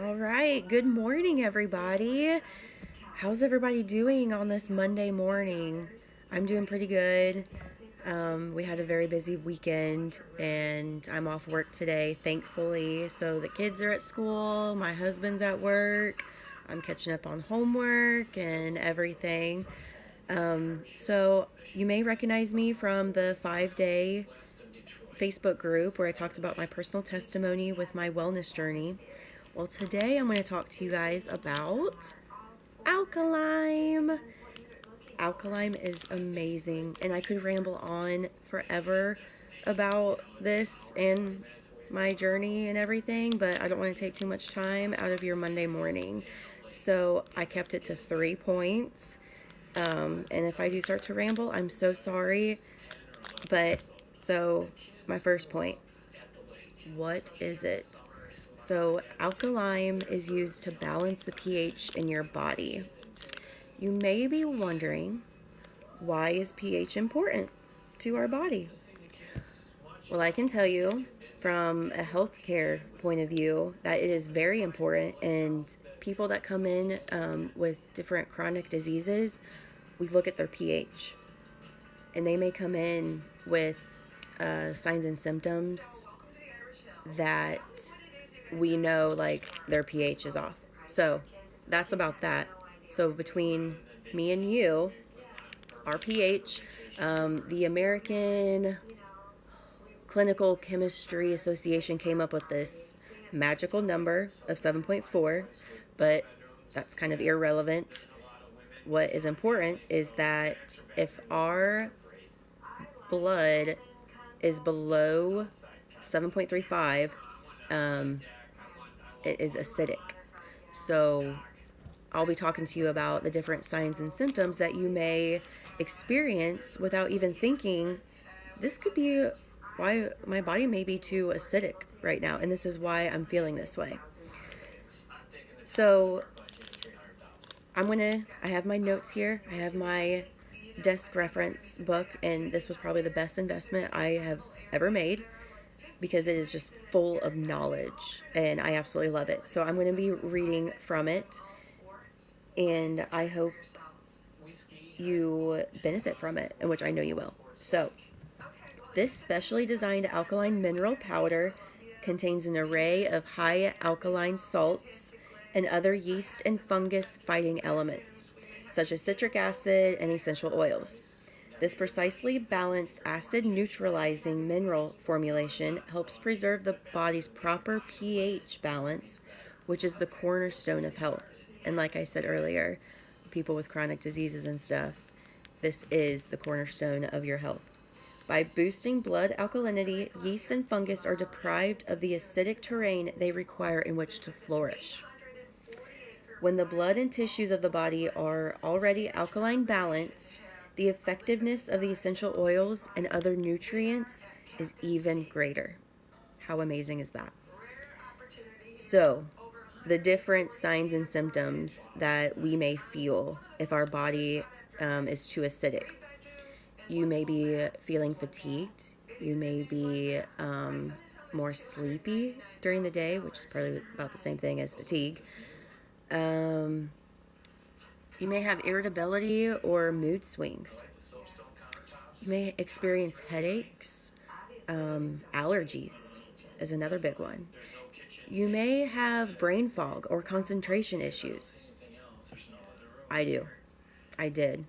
All right, good morning, everybody. How's everybody doing on this Monday morning? I'm doing pretty good. We had a very busy weekend, and I'm off work today, thankfully. So the kids are at school, my husband's at work, I'm catching up on homework and everything. So you may recognize me from the 5-day Facebook group where I talked about my personal testimony with my wellness journey. Well, today I'm going to talk to you guys about Alkalime. Alkalime is amazing, and I could ramble on forever about this and my journey and everything, but I don't want to take too much time out of your Monday morning. So I kept it to 3 points. And if I do start to ramble, I'm so sorry. But so, my first point, what is it? So, Alkalime is used to balance the pH in your body. You may be wondering, why is pH important to our body? Well, I can tell you from a healthcare point of view that it is very important, and people that come in with different chronic diseases, we look at their pH, and they may come in with signs and symptoms that we know like their pH is off. So that's about that. So between me and you, our pH, the American Clinical Chemistry Association came up with this magical number of 7.4, but that's kind of irrelevant. What is important is that if our blood is below 7.35, it is acidic. So I'll be talking to you about the different signs and symptoms that you may experience without even thinking this could be why my body may be too acidic right now, and this is why I'm feeling this way. So I have my notes here. I have my desk reference book, and this was probably the best investment I have ever made because it is just full of knowledge, and I absolutely love it. So I'm going to be reading from it, and I hope you benefit from it, and which I know you will. So, this specially designed alkaline mineral powder contains an array of high alkaline salts and other yeast and fungus fighting elements, such as citric acid and essential oils. This precisely balanced acid neutralizing mineral formulation helps preserve the body's proper pH balance, which is the cornerstone of health. And like I said earlier, people with chronic diseases and stuff, this is the cornerstone of your health. By boosting blood alkalinity, yeast and fungus are deprived of the acidic terrain they require in which to flourish. When the blood and tissues of the body are already alkaline balanced, the effectiveness of the essential oils and other nutrients is even greater. How amazing is that? So, the different signs and symptoms that we may feel if our body is too acidic. You may be feeling fatigued. You may be more sleepy during the day, which is probably about the same thing as fatigue. You may have irritability or mood swings. You may experience headaches. Allergies is another big one. You may have brain fog or concentration issues. I do. I did.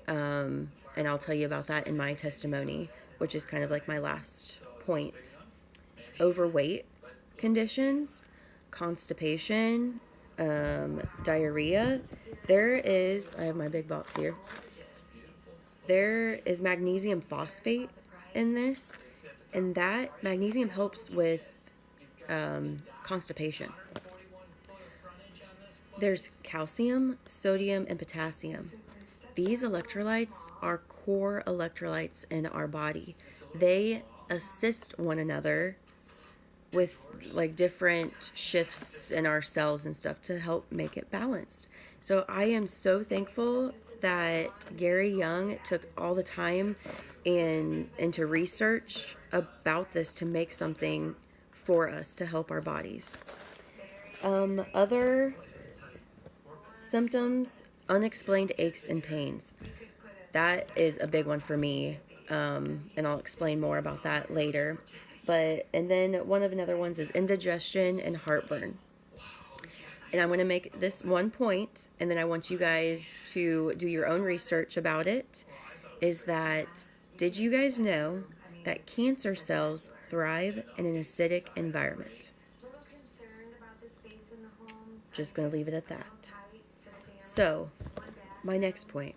And I'll tell you about that in my testimony, which is kind of like my last point. Overweight conditions, constipation, diarrhea. I have my big box here. There is magnesium phosphate in this, and that magnesium helps with constipation. There's calcium, sodium, and potassium. These electrolytes are core electrolytes in our body. They assist one another with like different shifts in our cells and stuff to help make it balanced. So I am so thankful that Gary Young took all the time into research about this to make something for us to help our bodies. Other symptoms, unexplained aches and pains. That is a big one for me, and I'll explain more about that later. And then one of another ones is indigestion and heartburn. And I'm going to make this one point, and then I want you guys to do your own research about it. Is that, did you guys know that cancer cells thrive in an acidic environment? Just going to leave it at that. So, my next point.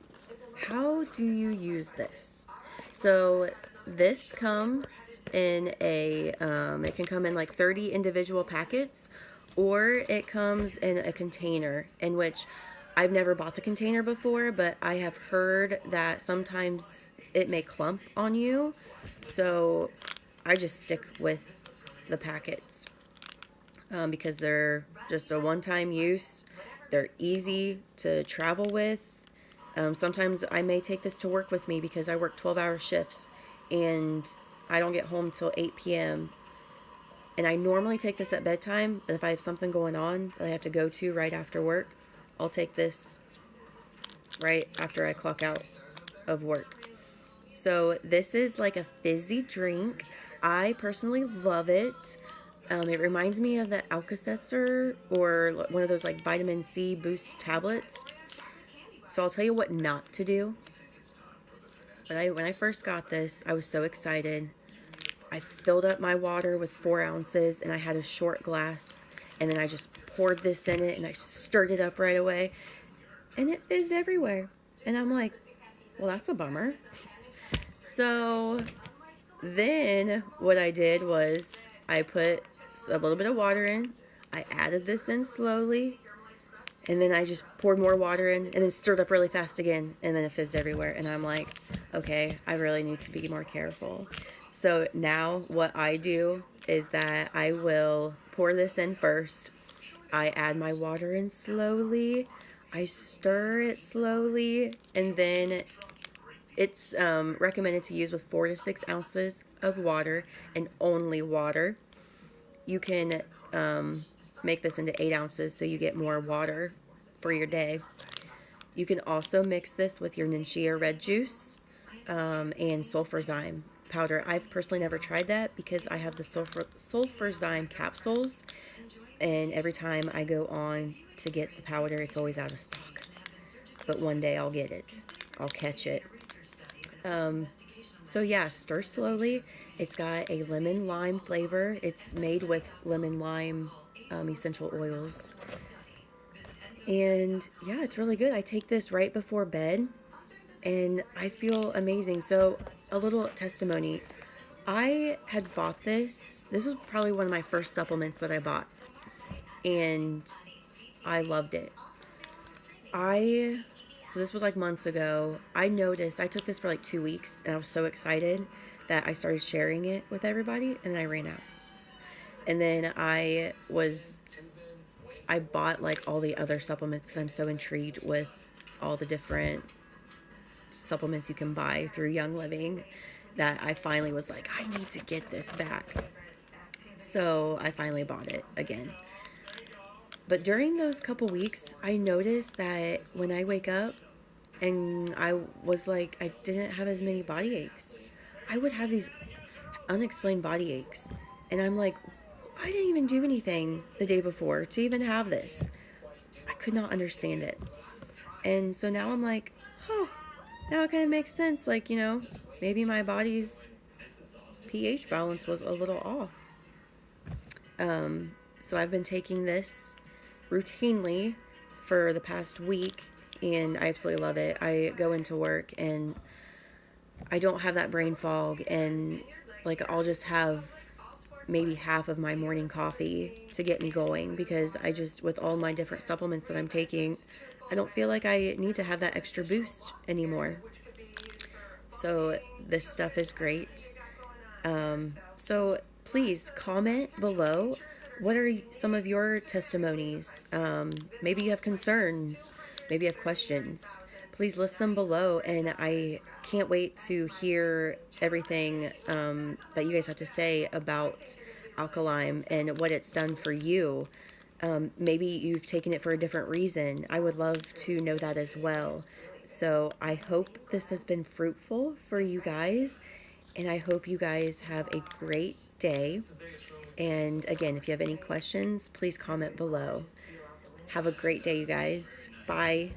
How do you use this? So, this comes in it can come in like 30 individual packets, or it comes in a container, in which I've never bought the container before, but I have heard that sometimes it may clump on you. So I just stick with the packets because they're just a one-time use. They're easy to travel with. Sometimes I may take this to work with me because I work 12-hour shifts and I don't get home till 8 p.m. And I normally take this at bedtime, but if I have something going on that I have to go to right after work, I'll take this right after I clock out of work. So this is like a fizzy drink. I personally love it. It reminds me of the Alka-Seltzer or one of those like vitamin C boost tablets. So I'll tell you what not to do. But when I first got this, I was so excited. I filled up my water with 4 ounces and I had a short glass, and then I just poured this in it and I stirred it up right away and it fizzed everywhere. And I'm like, well, that's a bummer. So then what I did was I put a little bit of water in, I added this in slowly, and then I just poured more water in and then stirred up really fast again, and then it fizzed everywhere. And I'm like, okay, I really need to be more careful. So now what I do is that I will pour this in first. I add my water in slowly. I stir it slowly, and then it's recommended to use with 4 to 6 ounces of water and only water. You can make this into 8 ounces so you get more water for your day. You can also mix this with your Ninchia red juice and sulfurzyme powder. I've personally never tried that because I have the sulfurzyme capsules, and every time I go on to get the powder, it's always out of stock. But one day I'll get it. I'll catch it. So yeah, stir slowly. It's got a lemon lime flavor. It's made with lemon lime essential oils. And yeah, it's really good. I take this right before bed and I feel amazing. So a little testimony. I had bought this. This was probably one of my first supplements that I bought. And I loved it. So this was like months ago. I noticed, I took this for like 2 weeks and I was so excited that I started sharing it with everybody, and then I ran out. And then I bought like all the other supplements because I'm so intrigued with all the different supplements you can buy through Young Living that I finally was like, I need to get this back. So I finally bought it again. But during those couple weeks, I noticed that when I wake up and I was like, I didn't have as many body aches. I would have these unexplained body aches. And I'm like, I didn't even do anything the day before to even have this. I could not understand it. And so now I'm like, oh, now it kind of makes sense. Like, maybe my body's pH balance was a little off. So I've been taking this routinely for the past week, and I absolutely love it. I go into work and I don't have that brain fog, and like I'll just have maybe half of my morning coffee to get me going, because I just, with all my different supplements that I'm taking, I don't feel like I need to have that extra boost anymore. So this stuff is great. So please comment below. What are some of your testimonies? Maybe you have concerns. Maybe you have questions. Please list them below, and I can't wait to hear everything that you guys have to say about Alkalime and what it's done for you. Maybe you've taken it for a different reason. I would love to know that as well. So I hope this has been fruitful for you guys, and I hope you guys have a great day. And again, if you have any questions, please comment below. Have a great day, you guys. Bye.